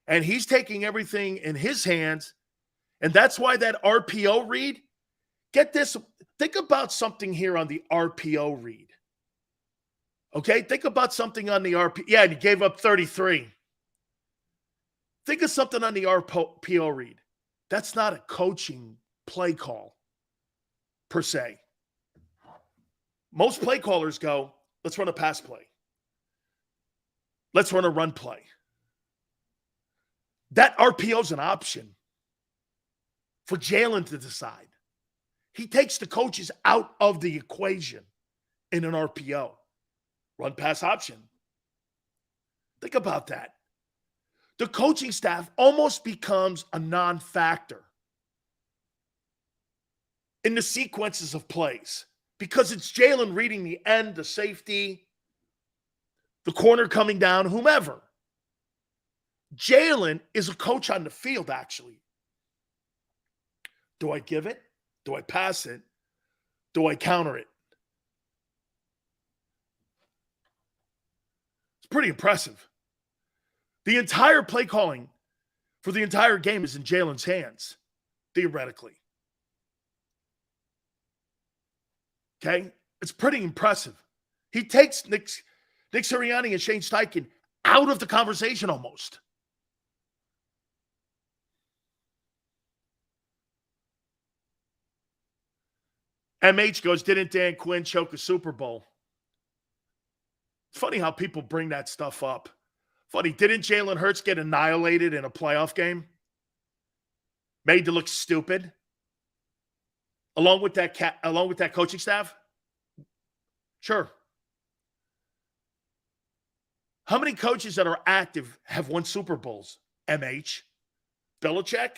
And he's taking everything in his hands. And that's why that RPO read, get this, think about something here on the RPO read. Okay, think about something on the RPO. Yeah, and he gave up 33. Think of something on the RPO read. That's not a coaching play call, per se. Most play callers go, let's run a pass play. Let's run a run play. That RPO is an option for Jalen to decide. He takes the coaches out of the equation in an RPO. Run pass option. Think about that. The coaching staff almost becomes a non-factor in the sequences of plays because it's Jalen reading the end, the safety, the corner coming down, whomever. Jalen is a coach on the field, actually. Do I give it? Do I pass it? Do I counter it? It's pretty impressive. The entire play calling for the entire game is in Jalen's hands, theoretically. Okay? It's pretty impressive. He takes Nick Sirianni and Shane Steichen out of the conversation almost. MH goes, didn't Dan Quinn choke a Super Bowl? It's funny how people bring that stuff up. Funny, didn't Jalen Hurts get annihilated in a playoff game? Made to look stupid? Along with that coaching staff? Sure. How many coaches that are active have won Super Bowls? MH? Belichick?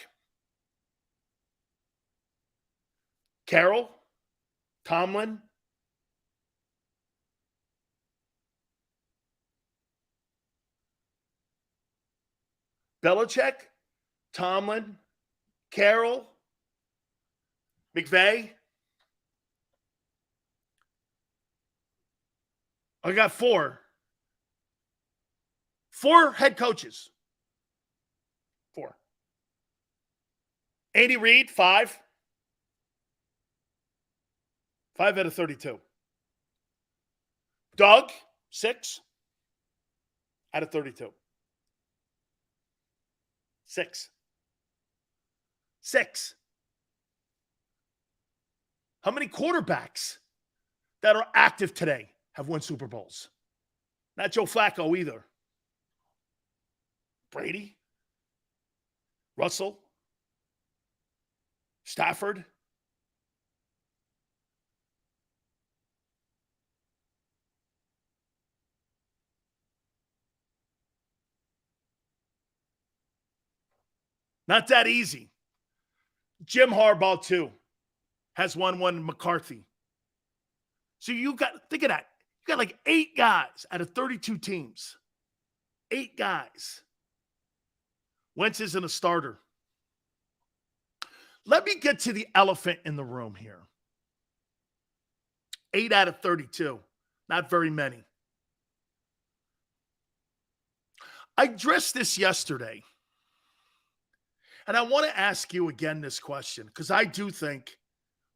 Carroll? Tomlin? Belichick? Tomlin? Carroll? McVay? I got 4. 4 head coaches. 4. Andy Reid, 5. 5 out of 32. Doug, 6 out of 32. 6. 6. How many quarterbacks that are active today have won Super Bowls? Not Joe Flacco either. Brady, Russell, Stafford. Not that easy. Jim Harbaugh, too, has won one McCarthy. So you got, think of that. You got like 8 guys out of 32 teams. 8 guys. Wentz isn't a starter. Let me get to the elephant in the room here. 8 out of 32. Not very many. I addressed this yesterday. And I want to ask you again this question, because I do think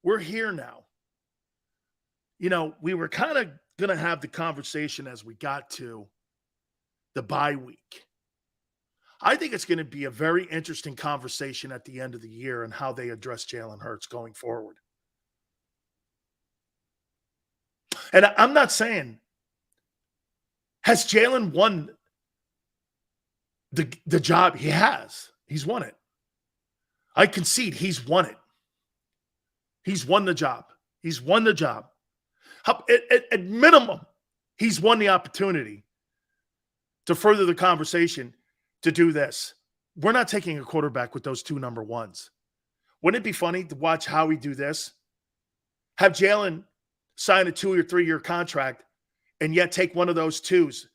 we're here now. You know, we were kind of going to have the conversation as we got to the bye week. I think it's going to be a very interesting conversation at the end of the year and how they address Jalen Hurts going forward. And I'm not saying, has Jalen won the job? He has. He's won it. I concede he's won it. He's won the job. He's won the job. At minimum, he's won the opportunity to further the conversation to do this. We're not taking a quarterback with those 2 number ones. Wouldn't it be funny to watch Howie do this? Have Jalen sign a 2 or 3 year contract and yet take one of those 2s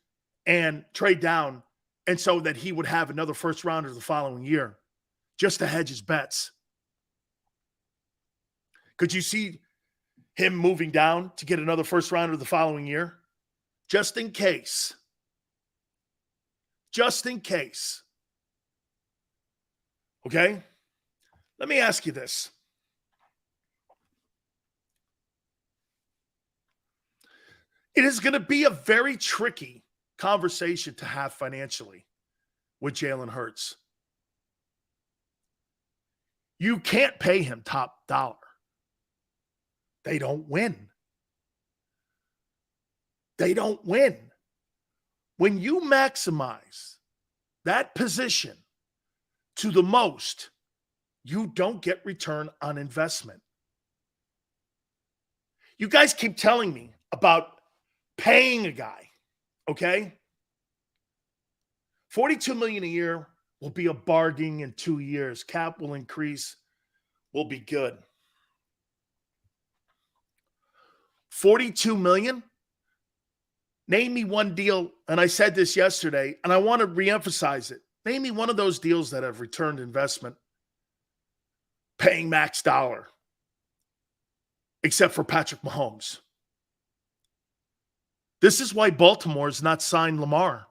and trade down, and so that he would have another first rounder the following year just to hedge his bets. Could you see him moving down to get another first rounder the following year? Just in case. Just in case. Okay? Let me ask you this. It is going to be a very tricky conversation to have financially with Jalen Hurts. You can't pay him top dollar. They don't win. They don't win. When you maximize that position to the most, you don't get return on investment. You guys keep telling me about paying a guy, okay? $42 million a year will be a bargain in 2 years. Cap will increase, will be good. $42 million? Name me one deal, and I said this yesterday, and I want to reemphasize it. Name me one of those deals that have returned investment paying max dollar, except for Patrick Mahomes. This is why Baltimore has not signed Lamar.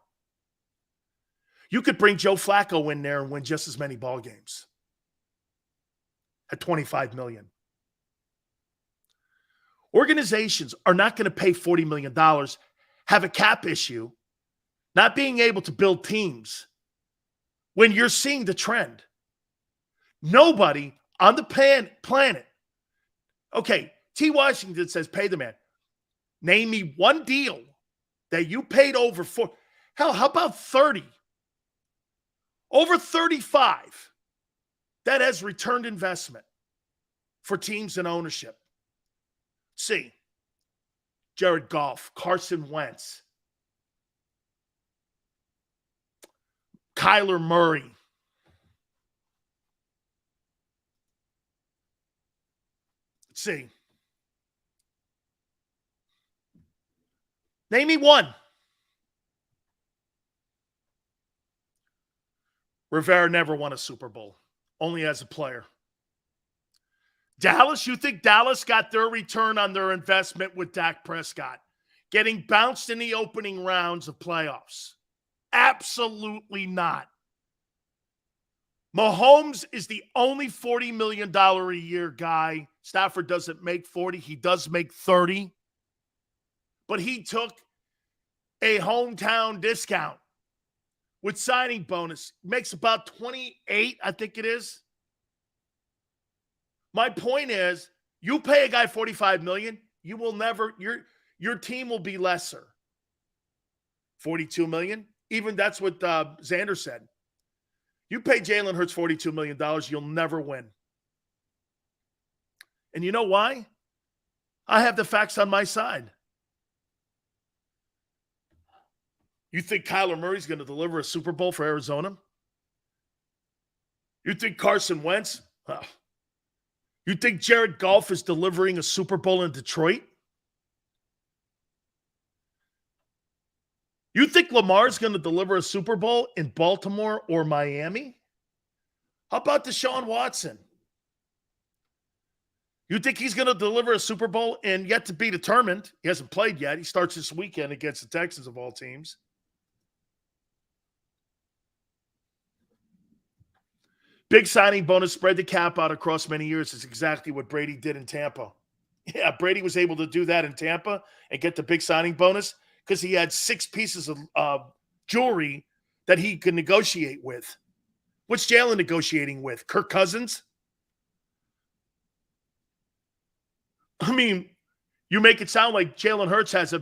You could bring Joe Flacco in there and win just as many ball games at $25 million. Organizations are not going to pay $40 million, have a cap issue, not being able to build teams when you're seeing the trend. Nobody on the planet. Okay, T. Washington says pay the man. Name me one deal that you paid over for. Hell, how about 30? Over 35 that has returned investment for teams and ownership. See, Jared Goff, Carson Wentz, Kyler Murray. Let's see. Name me one. Rivera never won a Super Bowl, only as a player. Dallas, you think Dallas got their return on their investment with Dak Prescott getting bounced in the opening rounds of playoffs? Absolutely not. Mahomes is the only $40 million a year guy. Stafford doesn't make 40. He does make 30. But he took a hometown discount with signing bonus. Makes about 28, I think it is. My point is, you pay a guy $45 million, you will never, your team will be lesser. $42 million, even that's what Xander said. You pay Jalen Hurts $42 million, you'll never win. And you know why? I have the facts on my side. You think Kyler Murray's going to deliver a Super Bowl for Arizona? You think Carson Wentz? You think Jared Goff is delivering a Super Bowl in Detroit? You think Lamar's going to deliver a Super Bowl in Baltimore or Miami? How about Deshaun Watson? You think he's going to deliver a Super Bowl and yet to be determined? He hasn't played yet. He starts this weekend against the Texans of all teams. Big signing bonus, spread the cap out across many years is exactly what Brady did in Tampa. Yeah, Brady was able to do that in Tampa and get the big signing bonus because he had 6 pieces of jewelry that he could negotiate with. What's Jalen negotiating with? Kirk Cousins? I mean, you make it sound like Jalen Hurts has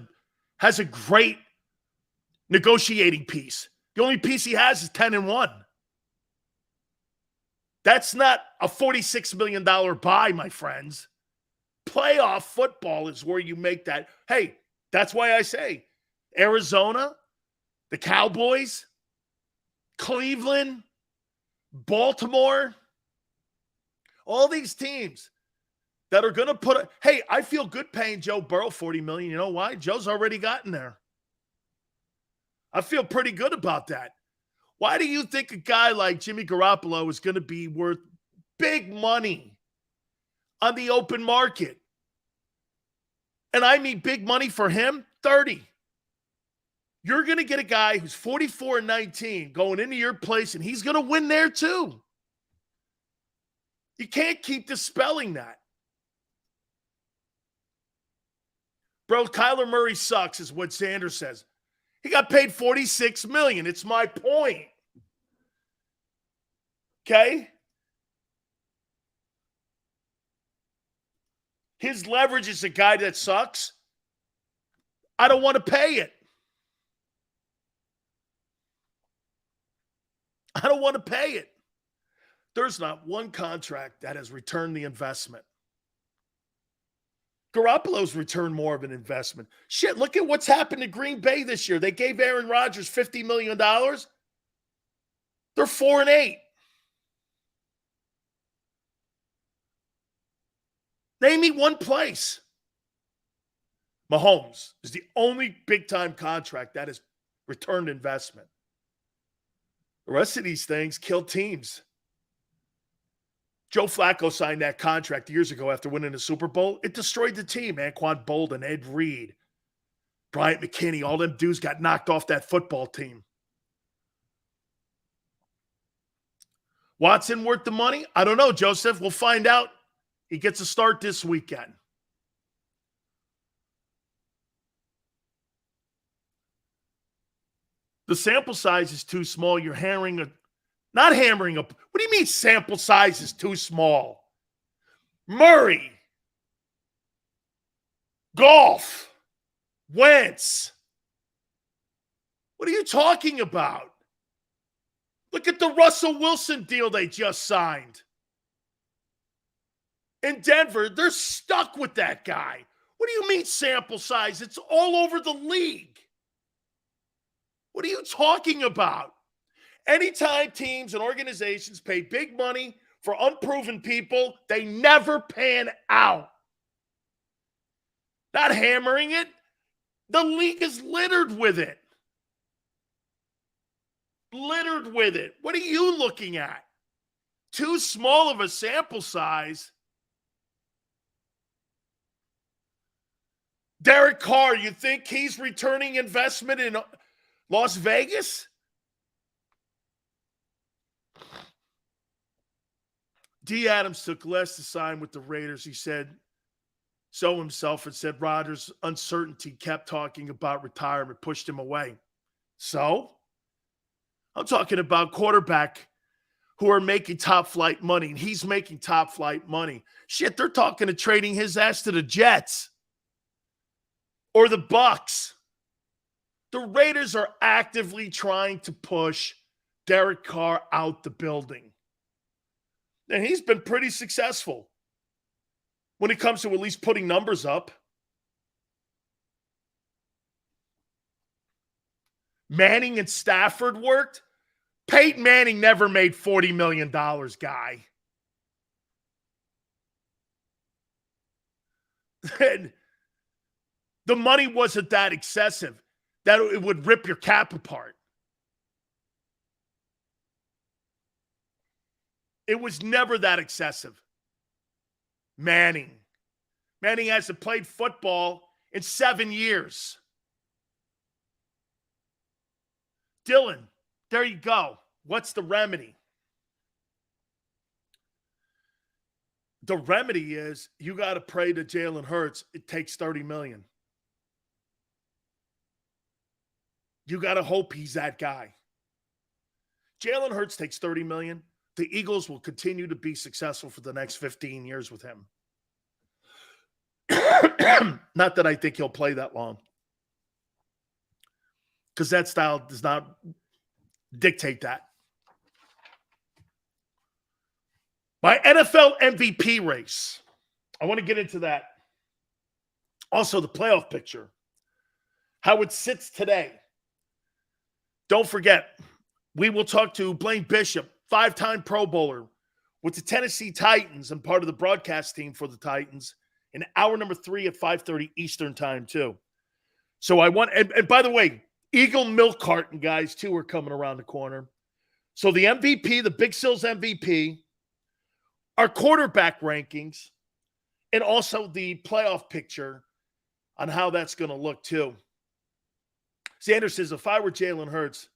a great negotiating piece. The only piece he has is 10-1. That's not a $46 million buy, my friends. Playoff football is where you make that. Hey, that's why I say Arizona, the Cowboys, Cleveland, Baltimore, all these teams that are going to put – hey, I feel good paying Joe Burrow $40 million. You know why? Joe's already gotten there. I feel pretty good about that. Why do you think a guy like Jimmy Garoppolo is going to be worth big money on the open market? And I mean big money for him, 30. You're going to get a guy who's 44-19 going into your place, and he's going to win there too. You can't keep dispelling that. Bro, Kyler Murray sucks is what Sanders says. He got paid $46 million. It's my point. Okay? His leverage is a guy that sucks. I don't want to pay it. I don't want to pay it. There's not one contract that has returned the investment. Garoppolo's returned more of an investment. Shit, look at what's happened to Green Bay this year. They gave Aaron Rodgers $50 million. They're 4-8. Name me one place. Mahomes is the only big-time contract that has returned investment. The rest of these things kill teams. Joe Flacco signed that contract years ago after winning the Super Bowl. It destroyed the team. Anquan Bolden, Ed Reed, Bryant McKinney, all them dudes got knocked off that football team. Watson worth the money? I don't know, Joseph. We'll find out. He gets a start this weekend. The sample size is too small. You're not hammering up. What do you mean sample size is too small? Murray, Goff, Wentz. What are you talking about? Look at the Russell Wilson deal they just signed. In Denver, they're stuck with that guy. What do you mean sample size? It's all over the league. What are you talking about? Anytime teams and organizations pay big money for unproven people, they never pan out. Not hammering it. The league is littered with it. Littered with it. What are you looking at? Too small of a sample size. Derek Carr, you think he's returning investment in Las Vegas? D. Adams took less to sign with the Raiders. He said so himself and said Rodgers' uncertainty kept talking about retirement, pushed him away. So I'm talking about quarterback who are making top flight money, and he's making top flight money. Shit, they're talking to trading his ass to the Jets or the Bucks. The Raiders are actively trying to push Derek Carr out the building. And he's been pretty successful when it comes to at least putting numbers up. Manning and Stafford worked. Peyton Manning never made $40 million, guy. And the money wasn't that excessive that it would rip your cap apart. It was never that excessive. Manning hasn't played football in 7 years. Dylan, there you go. What's the remedy? The remedy is you got to pray to Jalen Hurts. It takes $30 million. You got to hope he's that guy. Jalen Hurts takes $30 million. The Eagles will continue to be successful for the next 15 years with him. Not that I think he'll play that long, because that style does not dictate that. My NFL MVP race. I want to get into that. Also, the playoff picture. How it sits today. Don't forget, we will talk to Blaine Bishop, 5-time Pro Bowler with the Tennessee Titans and part of the broadcast team for the Titans, in hour number 3 at 5:30 Eastern time, too. So I want, and by the way, Eagle Milk Carton guys, too, are coming around the corner. So the MVP, the Big Sills MVP, our quarterback rankings, and also the playoff picture on how that's going to look, too. Xander says, if I were Jalen Hurts,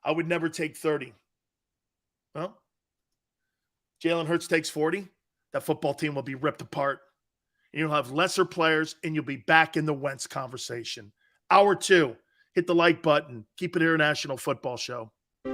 I would never take 30. Well, Jalen Hurts takes 40, that football team will be ripped apart. And you'll have lesser players, and you'll be back in the Wentz conversation. Hour 2, hit the like button. Keep it here, National Football Show.